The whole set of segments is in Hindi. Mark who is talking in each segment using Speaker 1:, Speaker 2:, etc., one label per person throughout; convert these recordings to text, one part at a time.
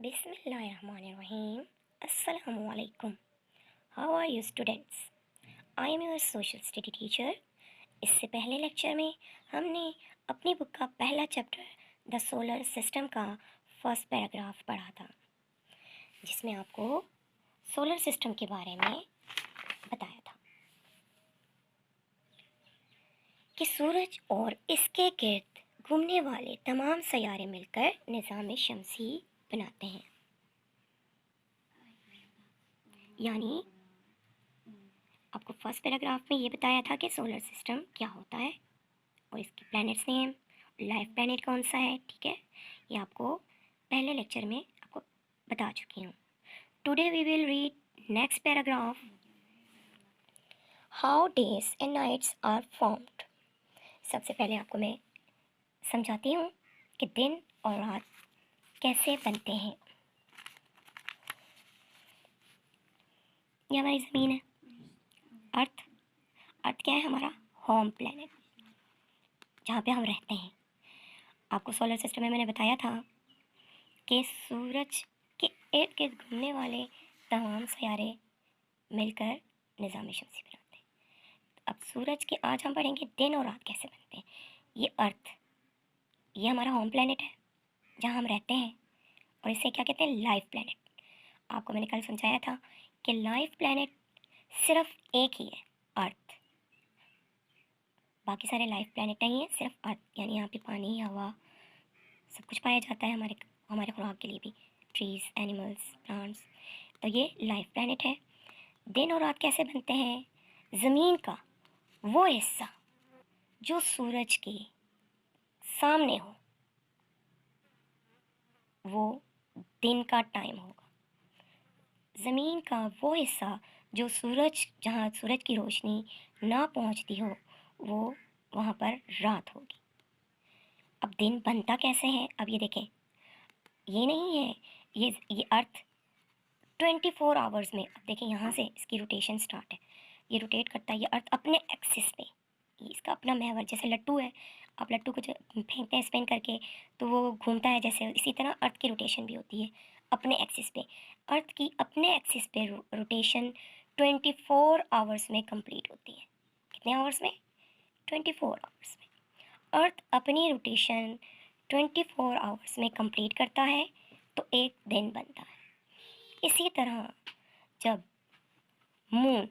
Speaker 1: Bismillahirrahmanirrahim. Assalamu alaikum. How are you students? I am your social study teacher. इससे पहले लेक्चर में हमने अपनी बुक का पहला चैप्टर द सोलर सिस्टम का फर्स्ट पैराग्राफ पढ़ा था, जिसमें आपको सोलर सिस्टम के बारे में बताया था कि सूरज और इसके गिर्द घूमने वाले तमाम सैयारे मिलकर निज़ाम शमसी बनाते हैं। यानी आपको फर्स्ट पैराग्राफ में ये बताया था कि सोलर सिस्टम क्या होता है और इसके प्लैनेट्स नेम, लाइफ प्लैनेट कौन सा है। ठीक है, ये आपको पहले लेक्चर में आपको बता चुकी हूँ। Today we will read next paragraph, how days and nights are formed. सबसे पहले आपको मैं समझाती हूँ कि दिन और रात कैसे बनते हैं। ये हमारी ज़मीन है, अर्थ। अर्थ क्या है? हमारा होम प्लैनेट, जहाँ पे हम रहते हैं। आपको सोलर सिस्टम में मैंने बताया था कि सूरज के इर्द गिर्द घूमने वाले तमाम सैयारे मिलकर निज़ाम शमसी बनाते हैं। अब सूरज के आज हम पढ़ेंगे दिन और रात कैसे बनते हैं। ये अर्थ, ये हमारा होम प्लैनेट है जहाँ हम रहते हैं, और इसे क्या कहते हैं? Life planet. आपको मैंने कल समझाया था कि लाइफ प्लैनेट सिर्फ एक ही है, अर्थ। बाकी सारे लाइफ प्लैनेट नहीं है, सिर्फ अर्थ। यानी यहाँ पे पानी, हवा, सब कुछ पाया जाता है हमारे खुराक के लिए भी, ट्रीज़, एनिमल्स, प्लांट्स। तो ये लाइफ प्लैनेट है। दिन और रात कैसे बनते हैं? ज़मीन का वो हिस्सा जो सूरज के सामने हो, वो दिन का टाइम होगा। ज़मीन का वो हिस्सा जो जहाँ सूरज की रोशनी ना पहुँचती हो, वो वहाँ पर रात होगी। अब दिन बनता कैसे है? अब ये देखें, ये नहीं है, ये अर्थ 24 आवर्स में। अब देखें, यहाँ से इसकी रोटेशन स्टार्ट है, ये रोटेट करता है, ये अर्थ अपने एक्सिस पे, ये इसका अपना महवर। जैसे लट्टू है, आप लट्टू को जब फेंकते हैं स्पिन करके तो वो घूमता है, जैसे इसी तरह अर्थ की रोटेशन भी होती है अपने एक्सिस पे। अर्थ की अपने एक्सिस पे रोटेशन 24 आवर्स में कंप्लीट होती है। कितने आवर्स में? 24 आवर्स में। अर्थ अपनी रोटेशन 24 आवर्स में कंप्लीट करता है तो एक दिन बनता है। इसी तरह जब मून,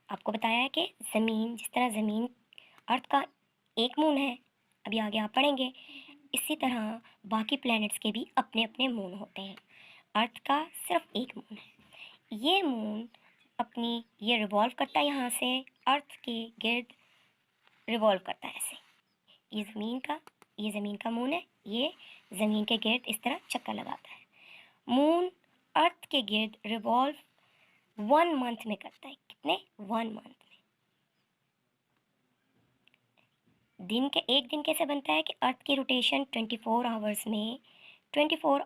Speaker 1: आपको बताया है कि ज़मीन, जिस तरह ज़मीन अर्थ का एक मून है, अभी आगे आप पढ़ेंगे, इसी तरह बाकी प्लैनेट्स के भी अपने अपने मून होते हैं। अर्थ का सिर्फ एक मून है। ये मून ये रिवॉल्व करता है, यहाँ से अर्थ के गिर्द रिवॉल्व करता है ऐसे। ये ज़मीन का मून है, ये ज़मीन के गिर्द इस तरह चक्कर लगाता है। मून अर्थ के गिर्द रिवॉल्व 1 मंथ में करता है। कितने? 1 मंथ में। एक दिन कैसे बनता है कि अर्थ की रोटेशन 24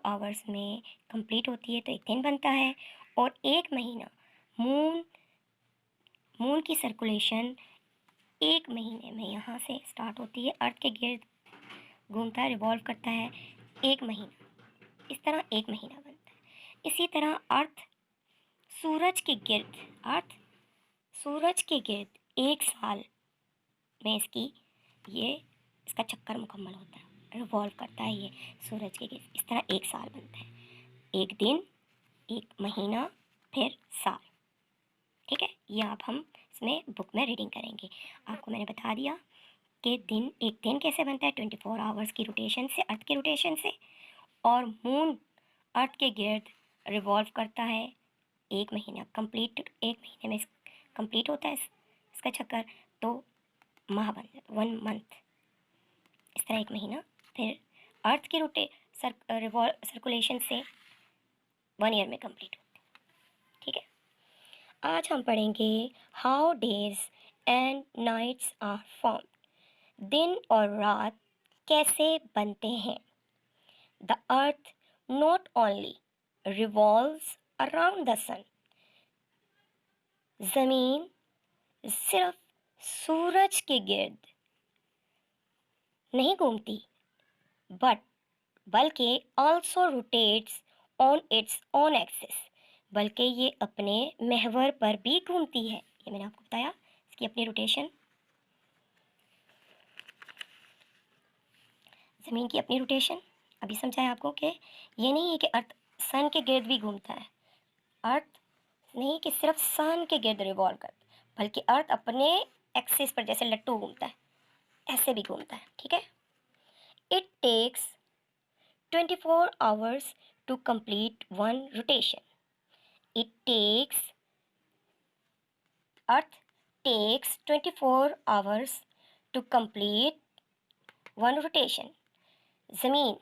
Speaker 1: आवर्स में कंप्लीट होती है तो एक दिन बनता है। और एक महीना, मून की सर्कुलेशन 1 महीने में यहाँ से स्टार्ट होती है, अर्थ के गिर्द घूमता है, रिवॉल्व करता है 1 महीना। इस तरह 1 महीना बनता है। इसी तरह अर्थ सूरज के गिर्द 1 साल में इसका चक्कर मुकम्मल होता है, रिवॉल्व करता है ये सूरज के गिर्द। इस तरह 1 साल बनता है, 1 दिन, 1 महीना, फिर साल। ठीक है, ये आप हम इसमें बुक में रीडिंग करेंगे। आपको मैंने बता दिया कि एक दिन कैसे बनता है, 24 आवर्स की रोटेशन से, अर्थ के रोटेशन से। और मून अर्थ के गिर्द रिवॉल्व करता है 1 महीना, कंप्लीट 1 महीने में कंप्लीट होता है इसका चक्कर, तो माह बन जाता, 1 मंथ। इस तरह 1 महीना, फिर अर्थ के सर्कुलेशन से 1 ईयर में कंप्लीट होता है। ठीक है, आज हम पढ़ेंगे how days and nights are formed. दिन और रात कैसे बनते हैं। The earth not only revolves around the sun, ज़मीन सिर्फ सूरज के गिर्द नहीं घूमती, बट बल्कि also rotates on its own axis, बल्कि ये अपने महवर पर भी घूमती है। ये मैंने आपको बताया इसकी अपनी रोटेशन, ज़मीन की अपनी रोटेशन। अभी समझाया आपको कि ये नहीं है कि अर्थ सन के गिर्द भी घूमता है, अर्थ नहीं कि सिर्फ सन के गिर्द रिवॉल्व करता, बल्कि अर्थ अपने एक्सिस पर जैसे लट्टू घूमता है ऐसे भी घूमता है। ठीक है। It takes 24 hours to complete one rotation. It takes Earth takes 24 hours to complete one rotation. ज़मीन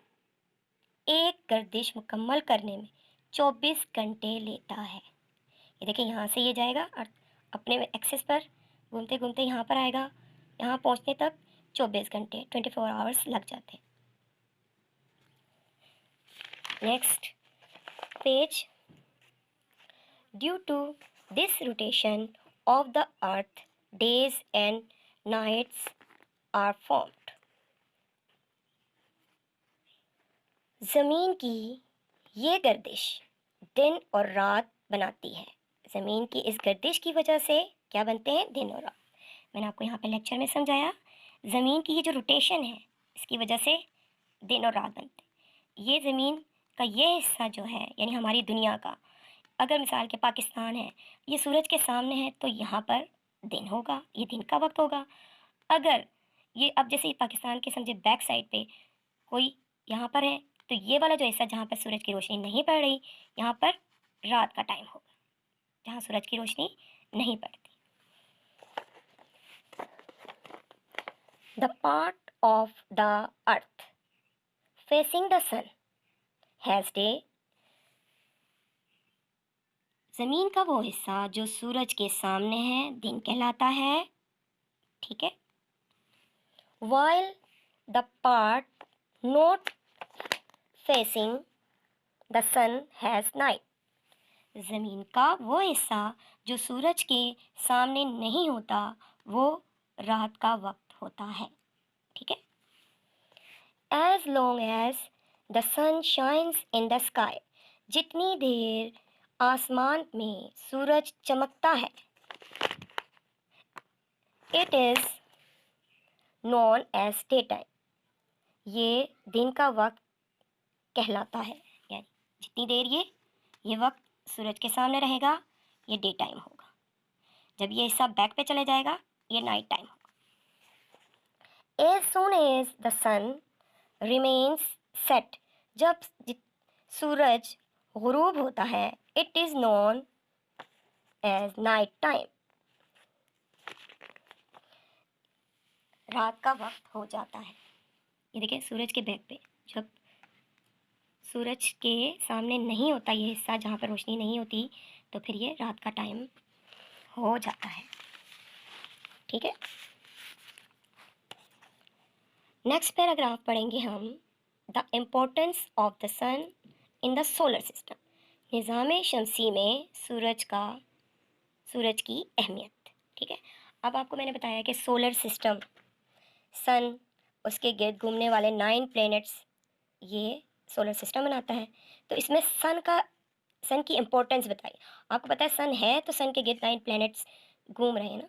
Speaker 1: एक गर्दिश मुकम्मल करने में 24 घंटे लेता है। ये देखिए, यहाँ से ये जाएगा अर्थ अपने एक्सिस पर घूमते घूमते यहाँ पर आएगा, यहाँ पहुँचने तक 24 घंटे 24 आवर्स लग जाते हैं। Next page. Due to this rotation of the earth, days and nights are formed. ज़मीन की ये गर्दिश दिन और रात बनाती है। ज़मीन की इस गर्दिश की वजह से क्या बनते हैं? दिन और रात। मैंने आपको यहाँ पे लेक्चर में समझाया, ज़मीन की ये जो रोटेशन है इसकी वजह से दिन और रात बनते हैं। ये ज़मीन का ये हिस्सा जो है यानी हमारी दुनिया का, अगर मिसाल के पाकिस्तान है, ये सूरज के सामने है तो यहाँ पर दिन होगा, ये दिन का वक्त होगा। अगर ये अब जैसे पाकिस्तान के समझे बैक साइड पे कोई यहाँ पर है तो ये वाला जो हिस्सा जहाँ पर सूरज की रोशनी नहीं पड़ रही, यहाँ पर रात का टाइम होगा, जहाँ सूरज की रोशनी नहीं पड़ती। The part of the earth facing the sun has day. ज़मीन का वो हिस्सा जो सूरज के सामने है दिन कहलाता है। ठीक है। While the part not facing the sun has night. ज़मीन का वो हिस्सा जो सूरज के सामने नहीं होता वो रात का वक्त होता है। ठीक है। As long as the sun shines in the sky, जितनी देर आसमान में सूरज चमकता है, it is known as daytime. ये दिन का वक्त कहलाता है, यानी जितनी देर ये वक्त सूरज के सामने रहेगा ये डे टाइम होगा, जब ये हिस्सा बैक पे चले जाएगा ये नाइट टाइम होगा। As soon as the sun remains set, जब सूरज गुरूब होता है, it is known as night time. रात का वक्त हो जाता है। ये देखिए सूरज के बैक पे जब सूरज के सामने नहीं होता ये हिस्सा जहाँ पर रोशनी नहीं होती तो फिर ये रात का टाइम हो जाता है। ठीक है। नेक्स्ट पैराग्राफ पढ़ेंगे हम, the importance of the sun in the solar system. निज़ाम शमसी में सूरज की अहमियत। ठीक है। अब आपको मैंने बताया कि सोलर सिस्टम, सन, उसके गिर्द घूमने वाले 9 प्लैनेट्स, ये सोलर सिस्टम बनाता है। तो इसमें सन की इम्पोर्टेंस बताई। आपको पता है सन है तो सन के गिर्द 9 प्लैनेट्स घूम रहे हैं ना,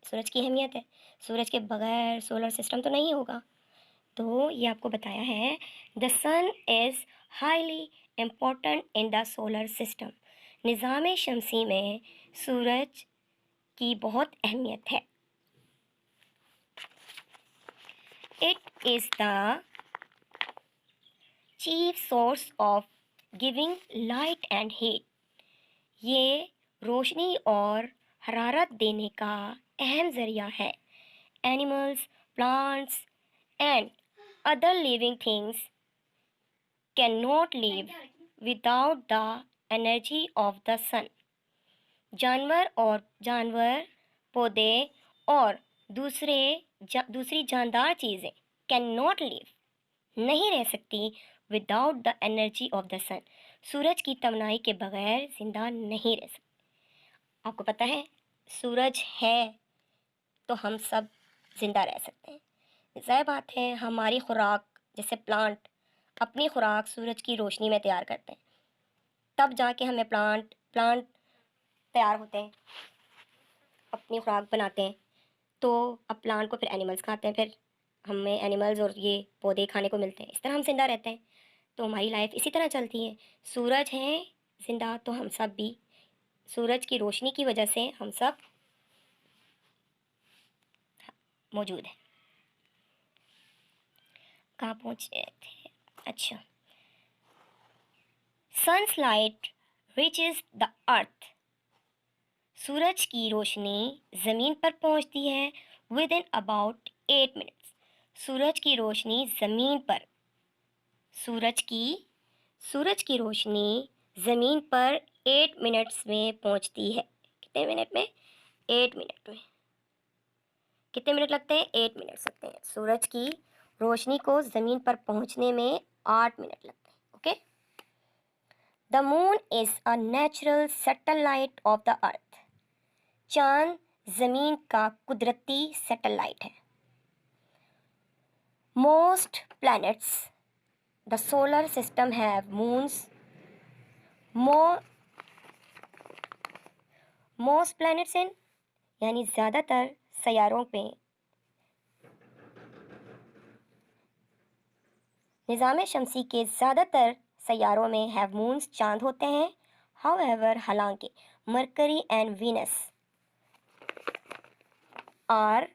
Speaker 1: सूरज की अहमियत है। सूरज के बगैर सोलर सिस्टम तो नहीं होगा। तो ये आपको बताया है, the sun is highly important in the solar system. निज़ाम शमसी में सूरज की बहुत अहमियत है। It is the chief source of giving light and heat. ये रोशनी और हरारत देने का अहम ज़रिया है। Animals, plants and other living things can not live without the energy of the sun. जानवर, पौधे और दूसरी जानदार चीज़ें कैन नॉट लिव, नहीं रह सकती without the energy of the sun. सूरज की तमनाई के बगैर जिंदा नहीं रह सकते। आपको पता है सूरज है तो हम सब जिंदा रह सकते हैं। ज़ाहिर बात है हमारी खुराक जैसे प्लांट अपनी खुराक सूरज की रोशनी में तैयार करते हैं, तब जाके हमें प्लांट तैयार होते हैं, अपनी खुराक बनाते हैं। तो अब प्लांट को फिर एनिमल्स खाते हैं, फिर हमें एनिमल्स और ये पौधे खाने को मिलते हैं। इस तरह हम जिंदा रहते हैं। तो हमारी लाइफ इसी तरह चलती है। सूरज है जिंदा, तो हम सब भी सूरज की रोशनी की वजह से हम सब मौजूद हैं। कहाँ पहुँचे थे? अच्छा, sun's light reaches the earth. सूरज की रोशनी ज़मीन पर पहुंचती है विद इन अबाउट 8 मिनट्स। सूरज की रोशनी ज़मीन पर सूरज की रोशनी ज़मीन पर 8 मिनट्स में पहुंचती है। कितने मिनट में? 8 मिनट में। कितने मिनट लगते हैं? 8 मिनट लगते हैं। सूरज की रोशनी को ज़मीन पर पहुंचने में 8 मिनट लगते हैं। Okay. The moon is a natural satellite of the earth. चांद ज़मीन का कुदरती सैटेलाइट है। Most planets the solar system have moons. Most planets इन यानी ज़्यादातर सैयारों पे निज़ाम शमसी के ज़्यादातर सैयारों में हैव मून्स चांद होते हैं। हाउएवर, हालांकि Mercury and Venus are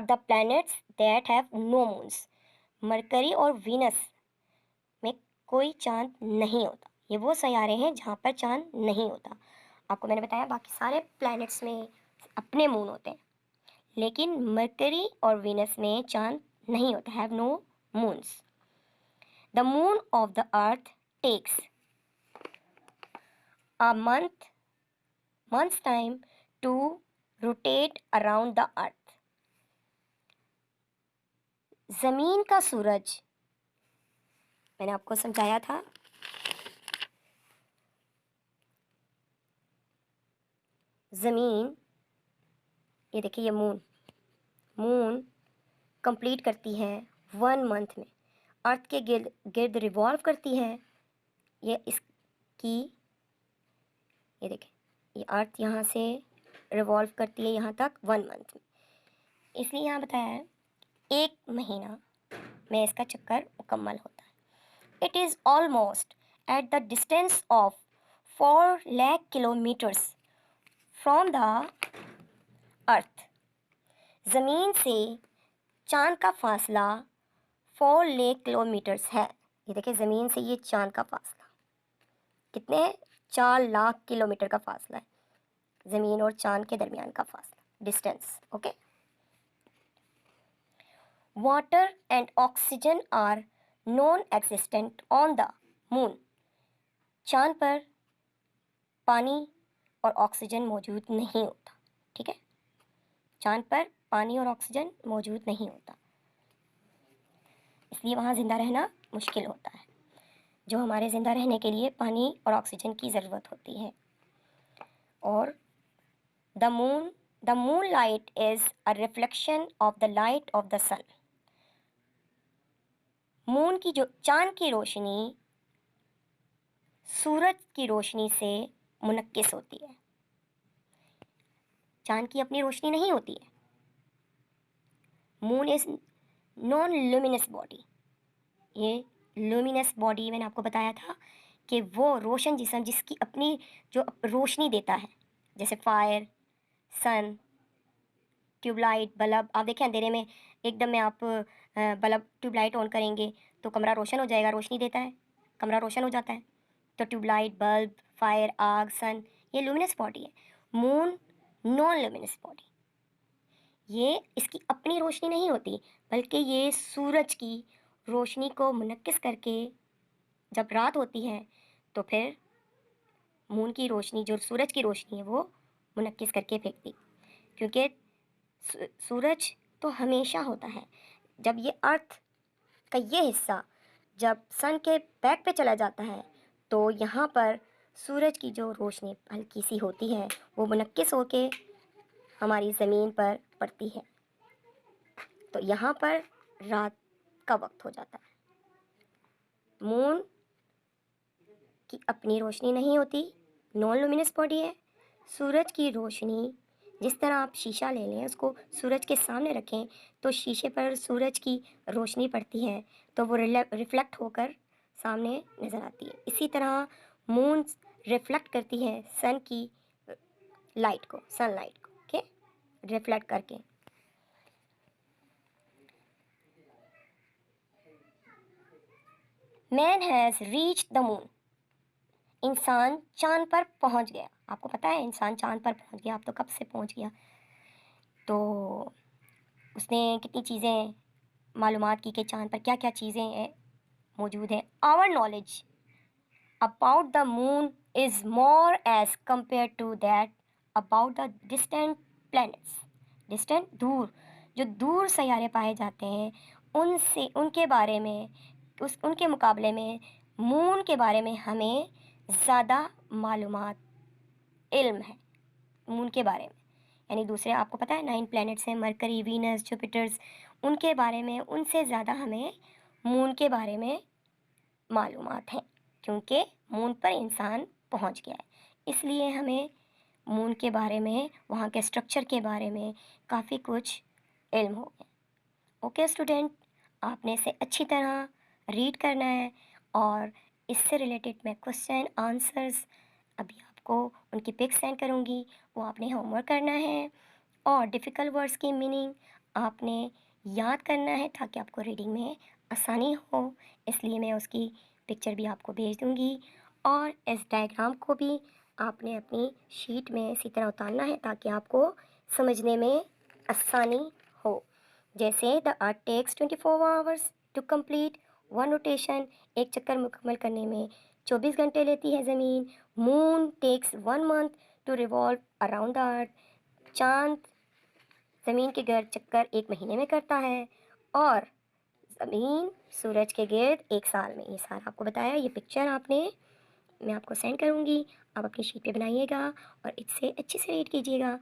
Speaker 1: the planets that have no moons. Mercury और वीनस में कोई चांद नहीं होता। ये वो सैयारे हैं जहाँ पर चांद नहीं होता। आपको मैंने बताया बाकी सारे प्लैनेट्स में अपने मून होते हैं, लेकिन मरकरी और वीनस में चांद नहीं होता, have no moons. The moon of the earth takes a month's time to rotate around the earth। जमीन का सूरज, मैंने आपको समझाया था, जमीन, ये देखिए ये मून कंप्लीट करती है 1 मंथ में। अर्थ के गिर्द गिर्द रिवॉल्व करती है। ये इसकी, ये देखें, ये अर्थ यहाँ से रिवॉल्व करती है यहाँ तक 1 मंथ में। इसलिए यहाँ बताया है 1 महीना में इसका चक्कर मुकम्मल होता है। It is almost at the distance of 4 lakh kilometres from the earth. ज़मीन से चांद का फासला 4 लाख किलोमीटर्स है। ये देखिए, ज़मीन से ये चांद का फासला कितने है? 4 लाख किलोमीटर का फासला है ज़मीन और चांद के दरमियान का फासला, distance. Okay. Water and oxygen are non existent on the moon. चांद पर पानी और ऑक्सीजन मौजूद नहीं होता। ठीक है, चांद पर पानी और ऑक्सीजन मौजूद नहीं होता, इसलिए वहाँ ज़िंदा रहना मुश्किल होता है। जो हमारे ज़िंदा रहने के लिए पानी और ऑक्सीजन की ज़रूरत होती है। और the moon light is a reflection of the light of the sun. Moon की, जो चांद की रोशनी सूरज की रोशनी से मुनक्किस होती है। चांद की अपनी रोशनी नहीं होती है। Moon is non luminous body. ये ल्यूमिनस बॉडी मैंने आपको बताया था कि वो रोशन जिस्म जिसकी अपनी जो रोशनी देता है, जैसे फायर, सन, ट्यूबलाइट, बल्ब। आप देखें अंधेरे में एकदम में आप बल्ब, ट्यूबलाइट ऑन करेंगे तो कमरा रोशन हो जाएगा, रोशनी देता है, कमरा रोशन हो जाता है। तो ट्यूबलाइट, बल्ब, फायर, आग, सन, ये लुमिनस बॉडी है। Moon non luminous body. ये इसकी अपनी रोशनी नहीं होती, बल्कि ये सूरज की रोशनी को मुनक्किस करके, जब रात होती है तो फिर मून की रोशनी, जो सूरज की रोशनी है, वो मुनक्किस करके फेंकती। क्योंकि सूरज तो हमेशा होता है। जब ये अर्थ का ये हिस्सा जब सन के बैक पे चला जाता है तो यहाँ पर सूरज की जो रोशनी हल्की सी होती है वो मुनक्किस होके हमारी ज़मीन पर पड़ती है। तो यहाँ पर रात का वक्त हो जाता है। मून की अपनी रोशनी नहीं होती, नॉन लुमिनस बॉडी है। सूरज की रोशनी, जिस तरह आप शीशा ले लें, उसको सूरज के सामने रखें तो शीशे पर सूरज की रोशनी पड़ती है तो वो रिफ्लेक्ट होकर सामने नज़र आती है। इसी तरह मून रिफ्लेक्ट करती है सन की लाइट को, सनलाइट को, ओके, रिफ्लेक्ट करके। Man has reached the moon, इंसान चांद पर पहुंच गया। आपको पता है इंसान चांद पर पहुंच गया, अब तो कब से पहुंच गया। तो उसने कितनी चीज़ें मालूमात की कि चांद पर क्या क्या चीज़ें मौजूद हैं। Our knowledge about the moon is more as compare to that about the distant planets. Distant, दूर, जो दूर सैयारे पाए जाते हैं उनसे, उनके बारे में, उनके मुकाबले में मून के बारे में हमें ज़्यादा मालूमात, इल्म है मून के बारे में। यानी दूसरे, आपको पता है 9 प्लैनेट्स हैं, मरकरी, वीनस, जुपिटर्स, उनके बारे में उनसे ज़्यादा हमें मून के बारे में मालूमात हैं, क्योंकि मून पर इंसान पहुंच गया है। इसलिए हमें मून के बारे में, वहाँ के स्ट्रक्चर के बारे में काफ़ी कुछ इल्म हो गया। ओके स्टूडेंट, आपने इसे अच्छी तरह रीड करना है और इससे रिलेटेड मैं क्वेश्चन आंसर्स अभी आपको उनकी पिक सेंड करूँगी, वो आपने होमवर्क करना है और डिफ़िकल्ट वर्ड्स की मीनिंग आपने याद करना है ताकि आपको रीडिंग में आसानी हो। इसलिए मैं उसकी पिक्चर भी आपको भेज दूँगी और इस डायग्राम को भी आपने अपनी शीट में इसी तरह उतारना है ताकि आपको समझने में आसानी हो। जैसे the earth takes 24 hours to complete one rotation, एक चक्कर मुकम्मल करने में 24 घंटे लेती है ज़मीन। Moon takes 1 month to revolve around the earth, चांद ज़मीन के गिर्द चक्कर 1 महीने में करता है और ज़मीन सूरज के गिर्द 1 साल में। ये सारा आपको बताया, ये पिक्चर आपने, मैं आपको सेंड करूँगी, आप अपनी शीट पे बनाइएगा और इससे अच्छे से रीड कीजिएगा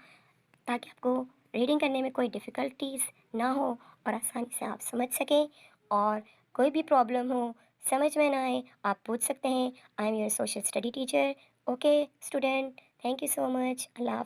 Speaker 1: ताकि आपको रीडिंग करने में कोई डिफ़िकल्टीज़ ना हो और आसानी से आप समझ सकें। और कोई भी प्रॉब्लम हो, समझ में ना आए, आप पूछ सकते हैं। I am your social study teacher. Okay student, thank you so much. Allah.